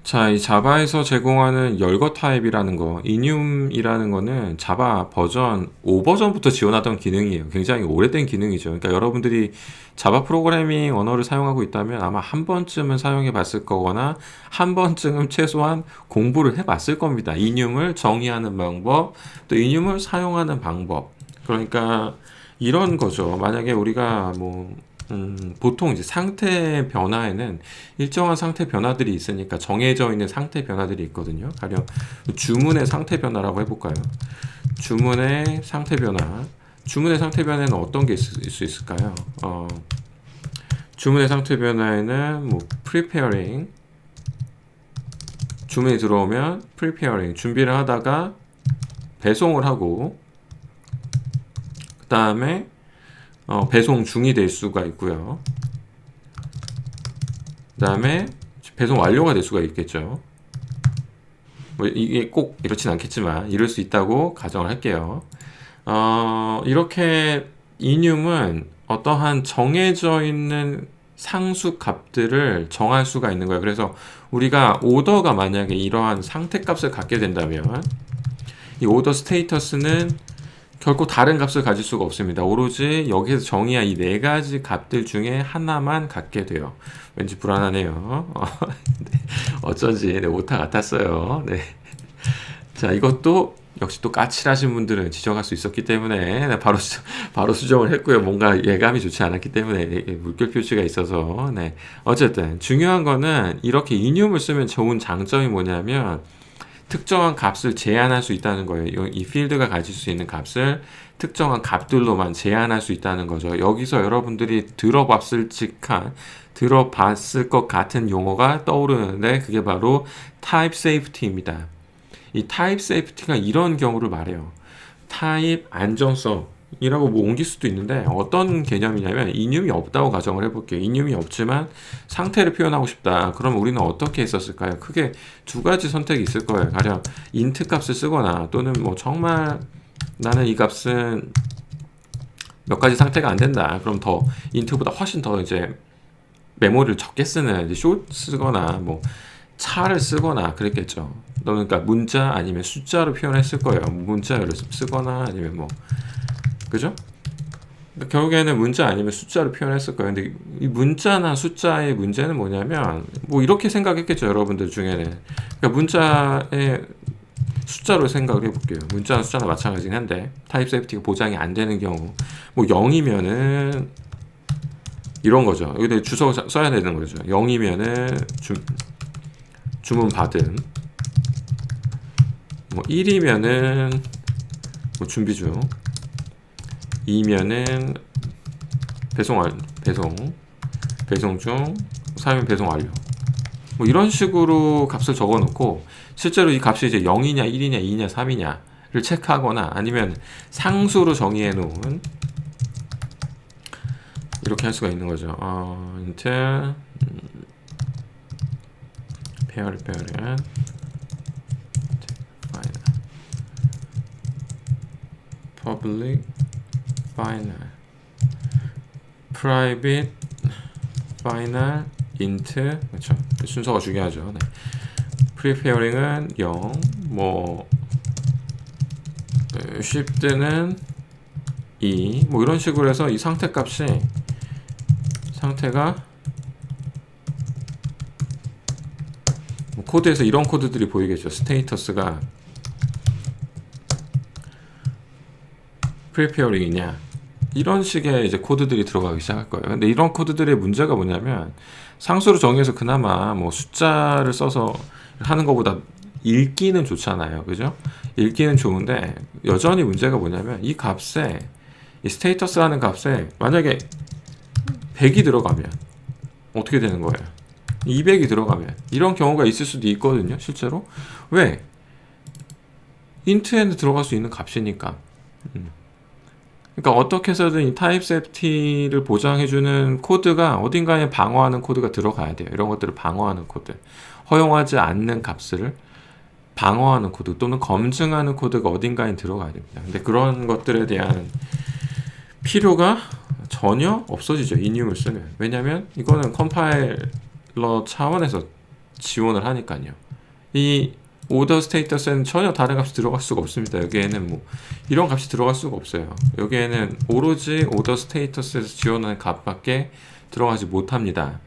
자, 이 자바에서 제공하는 열거 타입이라는 거, 이뇽이라는 거는 자바 버전 5버전부터 지원하던 기능이에요. 굉장히 오래된 기능이죠. 그러니까 여러분들이 자바 프로그래밍 언어를 사용하고 있다면 아마 한 번쯤은 사용해 봤을 거거나 한 번쯤은 최소한 공부를 해 봤을 겁니다. 이뇽을 정의하는 방법, 또 이뇽을 사용하는 방법. 그러니까 이런 거죠. 만약에 우리가 보통 이제 상태 변화에는 일정한 상태 변화들이 있으니까 정해져 있는 상태 변화들이 있거든요. 가령 주문의 상태 변화라고 해볼까요? 주문의 상태 변화. 주문의 상태 변화에는 어떤 게 있을 수 있을까요? 주문의 상태 변화에는 preparing. 주문이 들어오면 preparing. 준비를 하다가 배송을 하고, 그 다음에 배송 중이 될 수가 있고요. 그 다음에 배송 완료가 될 수가 있겠죠. 뭐 이게 꼭 이렇진 않겠지만 이럴 수 있다고 가정을 할게요. 이렇게 이뇽은 어떠한 정해져 있는 상수 값들을 정할 수가 있는 거예요. 그래서 우리가 오더가 만약에 이러한 상태 값을 갖게 된다면 이 오더 스테이터스는 결코 다른 값을 가질 수가 없습니다. 오로지 여기에서 정의한 이 네 가지 값들 중에 하나만 갖게 돼요. 왠지 불안하네요. 네, 어쩐지 오타 같았어요. 네. 자, 이것도 역시 또 까칠하신 분들은 지적할 수 있었기 때문에 바로 수정을 했고요. 뭔가 예감이 좋지 않았기 때문에 물결 표시가 있어서. 네. 어쨌든 중요한 거는 이렇게 이뇽을 쓰면 좋은 장점이 뭐냐면 특정한 값을 제한할 수 있다는 거예요. 이 필드가 가질 수 있는 값을 특정한 값들로만 제한할 수 있다는 거죠. 여기서 여러분들이 들어봤을 것 같은 용어가 떠오르는데 그게 바로 타입 세이프티입니다. 이 타입 세이프티가 이런 경우를 말해요. 타입 안정성이라고 옮길 수도 있는데 어떤 개념이냐면 이뇽이 없다고 가정을 해볼게요. 이뇽이 없지만 상태를 표현하고 싶다. 그럼 우리는 어떻게 했었을까요? 크게 두 가지 선택이 있을 거예요. 가령 인트 값을 쓰거나 또는 정말 나는 이 값은 몇 가지 상태가 안 된다. 그럼 더 인트보다 훨씬 더 이제 메모리를 적게 쓰는 이제 숏 쓰거나 차를 쓰거나 그랬겠죠. 너는 그러니까 문자 아니면 숫자로 표현했을 거예요. 문자를 쓰거나 아니면 그죠? 그러니까 결국에는 문자 아니면 숫자로 표현했을 거예요. 근데 이 문자나 숫자의 문제는 뭐냐면 이렇게 생각했겠죠. 여러분들 중에는. 그러니까 문자의 숫자로 생각을 해볼게요. 문자나 숫자나 마찬가지긴 한데 타입 세이프티가 보장이 안 되는 경우 0이면은 이런 거죠. 여기다 주소 써야 되는 거죠. 0이면은 주문 받음. 1이면은 준비 중. 2면은 배송 중. 3면 배송 완료. 이런 식으로 값을 적어 놓고 실제로 이 값이 이제 0이냐 1이냐 2냐 3이냐를 체크하거나 아니면 상수로 정의해 놓은 이렇게 할 수가 있는 거죠. int 페어는 public final private final int 그렇죠. 순서가 중요하죠. 네. preparing은 0 ship는 2 이런 식으로 해서 이 상태가 코드에서 이런 코드들이 보이겠죠. 스테이터스가 preparing이냐 이런 식의 이제 코드들이 들어가기 시작할 거예요. 근데 이런 코드들의 문제가 뭐냐면 상수로 정해서 그나마 숫자를 써서 하는 것보다 읽기는 좋잖아요. 그죠? 읽기는 좋은데 여전히 문제가 뭐냐면 이 값에 이 스테이터스라는 값에 만약에 100이 들어가면 어떻게 되는 거예요? 200이 들어가면 이런 경우가 있을 수도 있거든요. 실제로. 왜? 인트에는 들어갈 수 있는 값이니까. 그러니까 어떻게 해서든 이 타입 세이프티를 보장해주는 코드가 어딘가에 방어하는 코드가 들어가야 돼요. 이런 것들을 방어하는 코드. 허용하지 않는 값을 방어하는 코드 또는 검증하는 코드가 어딘가에 들어가야 됩니다. 근데 그런 것들에 대한 필요가 전혀 없어지죠. 이뇽을 쓰면. 왜냐면 이거는 컴파일러 차원에서 지원을 하니까요. 이 오더 스테이터스에는 전혀 다른 값이 들어갈 수가 없습니다. 여기에는 뭐 이런 값이 들어갈 수가 없어요. 여기에는 오로지 오더 스테이터스에서 지원하는 값밖에 들어가지 못합니다.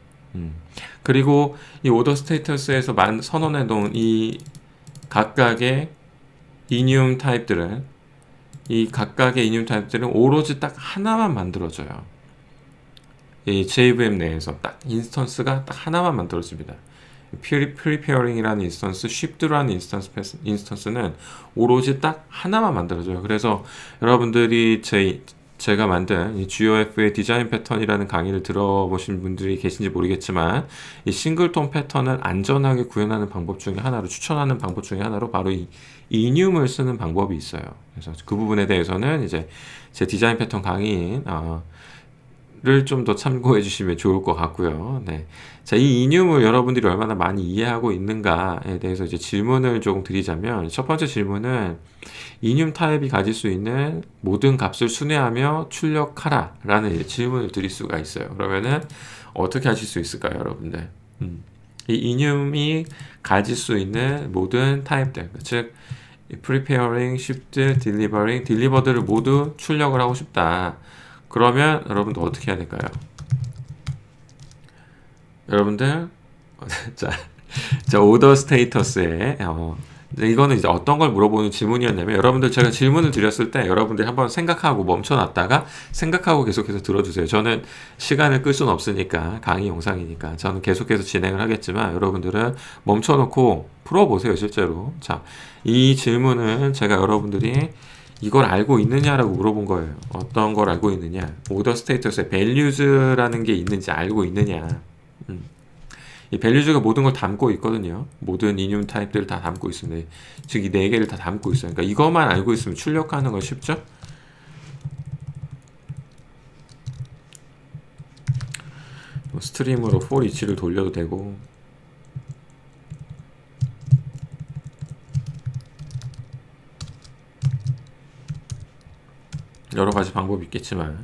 그리고 이 오더 스테이터스에서 선언해 놓은 이 각각의 이니움 타입들은 오로지 딱 하나만 만들어져요. 이 JVM 내에서 딱 인스턴스가 딱 하나만 만들어집니다. 프리페어링이라는 인스턴스, 쉽드라는 인스턴스는 오로지 딱 하나만 만들어져요. 그래서 여러분들이 제가 만든 이 GOF의 디자인 패턴이라는 강의를 들어보신 분들이 계신지 모르겠지만, 이 싱글톤 패턴을 안전하게 구현하는 방법 중에 하나로, 추천하는 방법 중에 하나로 바로 이 이뇽을 쓰는 방법이 있어요. 그래서 그 부분에 대해서는 이제 제 디자인 패턴 강의인 를 좀 더 참고해 주시면 좋을 것 같고요. 네. 자, 이 이뇽을 여러분들이 얼마나 많이 이해하고 있는가에 대해서 이제 질문을 조금 드리자면, 첫 번째 질문은 이뇽 타입이 가질 수 있는 모든 값을 순회하며 출력하라 라는 질문을 드릴 수가 있어요. 그러면은 어떻게 하실 수 있을까요, 여러분들? 이 이뇽이 가질 수 있는 모든 타입들, 즉 preparing, shipped, delivering, delivered를 모두 출력을 하고 싶다. 그러면 여러분들 어떻게 해야 될까요? 여러분들 자 오더 스테이터스에 이거는 이제 어떤 걸 물어보는 질문이었냐면, 여러분들 제가 질문을 드렸을 때 여러분들이 한번 생각하고 멈춰놨다가 생각하고 계속해서 들어주세요. 저는 시간을 끌 수는 없으니까, 강의 영상이니까 저는 계속해서 진행을 하겠지만 여러분들은 멈춰놓고 풀어보세요. 실제로. 자, 이 질문은 제가 여러분들이 이걸 알고 있느냐라고 물어본 거예요. 어떤 걸 알고 있느냐? 오더 스테이터스에 values라는 게 있는지 알고 있느냐? 이 values가 모든 걸 담고 있거든요. 모든 이뇽 타입들을 다 담고 있습니다. 즉 이 네 개를 다 담고 있어요. 그러니까 이것만 알고 있으면 출력하는 건 쉽죠? 스트림으로 for each를 돌려도 되고, 여러 가지 방법이 있겠지만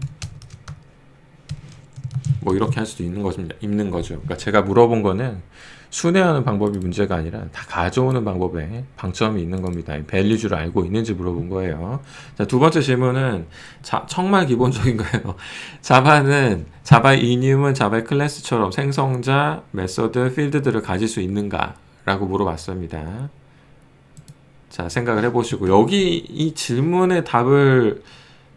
뭐 이렇게 할 수도 있는 거죠. 그러니까 제가 물어본 거는 순회하는 방법이 문제가 아니라 다 가져오는 방법에 방점이 있는 겁니다. 밸류주를 알고 있는지 물어본 거예요. 자, 두 번째 질문은 정말 기본적인 거예요. 자바 이뇽은 자바의 클래스처럼 생성자, 메서드, 필드들을 가질 수 있는가? 라고 물어봤습니다. 자, 생각을 해보시고, 여기 이 질문의 답을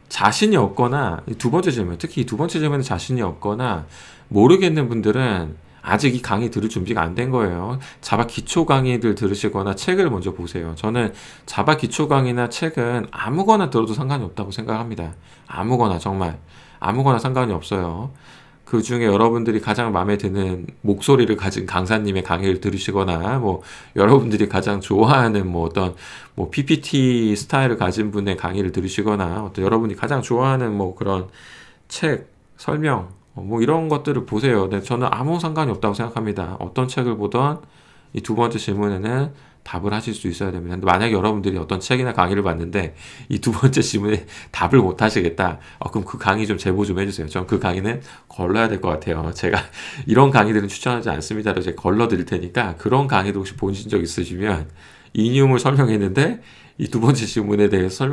자신이 없거나, 두 번째 질문, 특히 이 두 번째 질문에 자신이 없거나 모르겠는 분들은 아직 이 강의 들을 준비가 안 된 거예요. 자바 기초 강의들 들으시거나 책을 먼저 보세요. 저는 자바 기초 강의나 책은 아무거나 들어도 상관이 없다고 생각합니다. 아무거나, 정말 아무거나 상관이 없어요. 그 중에 여러분들이 가장 마음에 드는 목소리를 가진 강사님의 강의를 들으시거나, 뭐 여러분들이 가장 좋아하는 어떤 PPT 스타일을 가진 분의 강의를 들으시거나, 어떤 여러분이 가장 좋아하는 그런 책 설명 이런 것들을 보세요. 근데 저는 아무 상관이 없다고 생각합니다. 어떤 책을 보던 이 두 번째 질문에는 답을 하실 수 있어야 됩니다. 근데 만약에 여러분들이 어떤 책이나 강의를 봤는데 이 두 번째 질문에 답을 못 하시겠다. 그럼 그 강의 좀 제보 좀 해주세요. 전 그 강의는 걸러야 될 것 같아요. 제가 이런 강의들은 추천하지 않습니다. 제가 걸러 드릴 테니까, 그런 강의도 혹시 보신 적 있으시면, 이뇽을 설명했는데 이 두 번째 질문에 대해서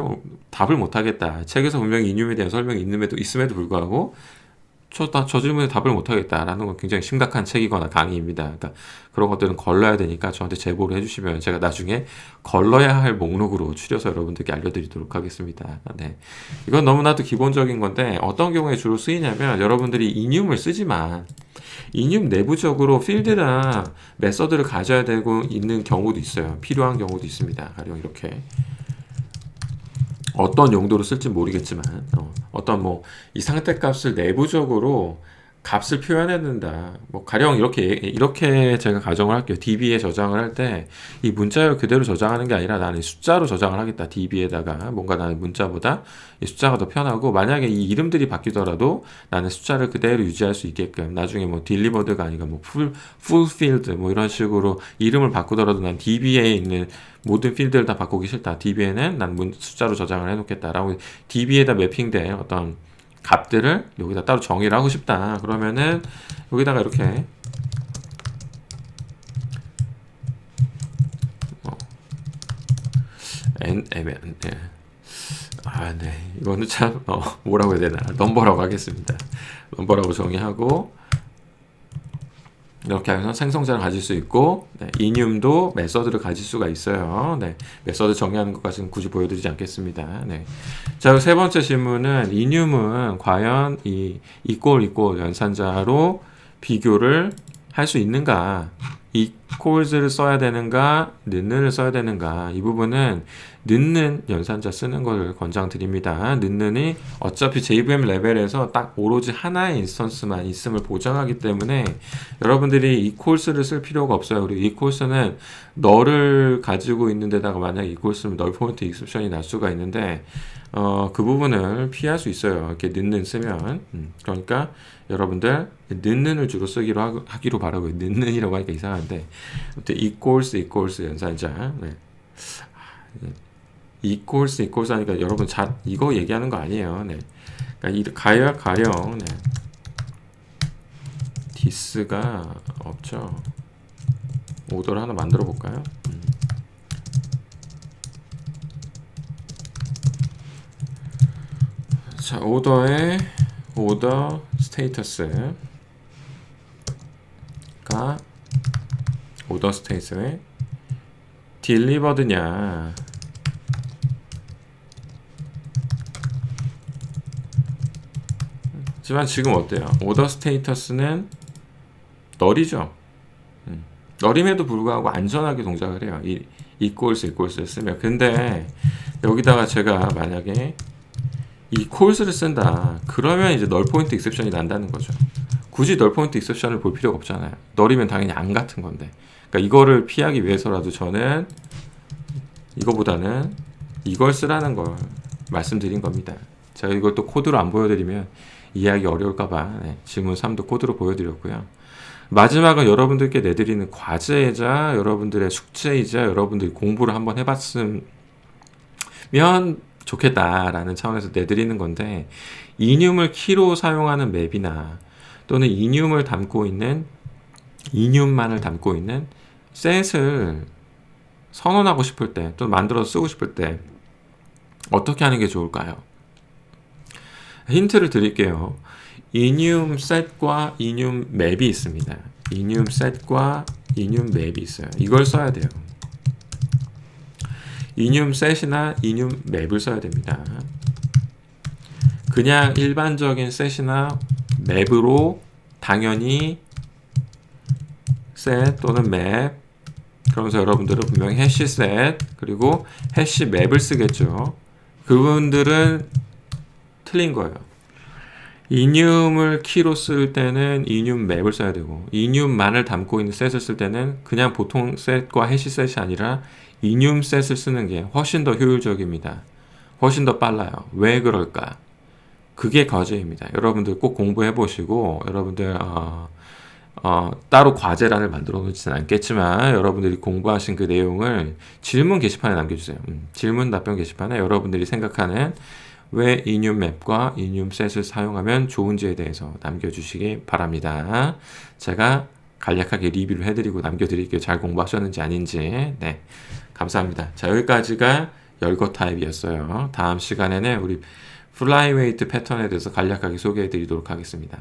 답을 못 하겠다. 책에서 분명히 이뇽에 대한 설명이 있음에도 불구하고 저 질문에 답을 못하겠다라는 건 굉장히 심각한 책이거나 강의입니다. 그러니까 그런 것들은 걸러야 되니까 저한테 제보를 해주시면 제가 나중에 걸러야 할 목록으로 추려서 여러분들께 알려드리도록 하겠습니다. 네. 이건 너무나도 기본적인 건데, 어떤 경우에 주로 쓰이냐면, 여러분들이 이뇽을 쓰지만 이뇽 내부적으로 필드나 메서드를 가져야 되고 있는 경우도 있어요. 필요한 경우도 있습니다. 가령 이렇게 어떤 용도로 쓸지 모르겠지만, 어떤 이 상태값을 내부적으로 값을 표현해야 된다. 가령 이렇게 제가 가정을 할게요. DB에 저장을 할 때 이 문자를 그대로 저장하는 게 아니라 나는 숫자로 저장을 하겠다. DB에다가 뭔가 나는 문자보다 이 숫자가 더 편하고, 만약에 이 이름들이 바뀌더라도 나는 숫자를 그대로 유지할 수 있게끔, 나중에 delivered가 아니라 fulfilled 이런 식으로 이름을 바꾸더라도 난 DB에 있는 모든 필드를 다 바꾸기 싫다. DB에는 난 숫자로 저장을 해놓겠다라고 DB에다 매핑된 어떤 값들을 여기다 따로 정의를 하고 싶다. 그러면은 여기다가 이렇게 네. 네. 이거는 참, 뭐라고 해야 되나. 넘버라고 하겠습니다. 넘버라고 정의하고, 이렇게 해서 생성자를 가질 수 있고, 네, 이뇰도 메서드를 가질 수가 있어요. 네, 메서드 정의하는 것까지는 굳이 보여드리지 않겠습니다. 네. 자, 세 번째 질문은 이뇰은 과연 이 equal 연산자로 비교를 할 수 있는가? equals를 써야 되는가? 는을 써야 되는가? 이 부분은 는는 연산자 쓰는 걸 권장드립니다. 는는이 어차피 JVM 레벨에서 딱 오로지 하나의 인스턴스만 있음을 보장하기 때문에 여러분들이 equals를 쓸 필요가 없어요. 그리고 equals는 널을 가지고 있는 데다가 만약 equals면 널 포인트 익셉션이 날 수가 있는데 그 부분을 피할 수 있어요. 이렇게 는는 쓰면. 그러니까 여러분들 는는을 주로 쓰기로 하기로 바라고요. 는는이라고 하니까 이상한데 아무튼 equals 연산자. 네. equals 하니까 여러분 이거 얘기하는 거 아니에요. 네. 그러니까 가령 네. this가 없죠. 오더를 하나 만들어 볼까요? 자, 오더 스테이터스가 오더 스테이터스에 딜리버드냐 하지만 지금 어때요? 오더 스테이터스는 널이죠. 널임에도 불구하고 안전하게 동작을 해요. 이 equals를 쓰면. 근데 여기다가 제가 만약에 이 equals를 쓴다. 그러면 이제 널 포인트 익셉션이 난다는 거죠. 굳이 널 포인트 익셉션을 볼 필요가 없잖아요. 널이면 당연히 안 같은 건데. 그러니까 이거를 피하기 위해서라도 저는 이거보다는 이걸 쓰라는 걸 말씀드린 겁니다. 제가 이걸 또 코드로 안 보여드리면 이해하기 어려울까봐 네, 질문 3도 코드로 보여드렸고요. 마지막은 여러분들께 내드리는 과제이자 여러분들의 숙제이자 여러분들이 공부를 한번 해봤으면 좋겠다라는 차원에서 내드리는 건데 이뇰을 키로 사용하는 맵이나 또는 이뇰만을 담고 있는 셋을 선언하고 싶을 때 또는 만들어서 쓰고 싶을 때 어떻게 하는 게 좋을까요? 힌트를 드릴게요. 이뇰 셋과 이뇰 맵이 있습니다. 이뇰 셋과 이뇰 맵이 있어요. 이걸 써야 돼요. 이뇰 셋이나 이뇰 맵을 써야 됩니다. 그냥 일반적인 셋이나 맵으로 당연히 셋 또는 맵 그러면서 여러분들은 분명히 해시 셋 그리고 해시 맵을 쓰겠죠. 그분들은 틀린 거예요. 이뇰을 키로 쓸 때는 이뇰 맵을 써야 되고 이뇰만을 담고 있는 셋을 쓸 때는 그냥 보통 셋과 해시 셋이 아니라 이뇰 셋을 쓰는 게 훨씬 더 효율적입니다. 훨씬 더 빨라요. 왜 그럴까? 그게 과제입니다. 여러분들 꼭 공부해 보시고 여러분들 따로 과제란을 만들어 놓지는 않겠지만 여러분들이 공부하신 그 내용을 질문 게시판에 남겨주세요. 질문 답변 게시판에 여러분들이 생각하는 왜 이뇰 맵과 이뇰 셋을 사용하면 좋은지에 대해서 남겨주시기 바랍니다. 제가 간략하게 리뷰를 해드리고 남겨드릴게요. 잘 공부하셨는지 아닌지. 네, 감사합니다. 자, 여기까지가 열거 타입이었어요. 다음 시간에는 우리 플라이웨이트 패턴에 대해서 간략하게 소개해드리도록 하겠습니다.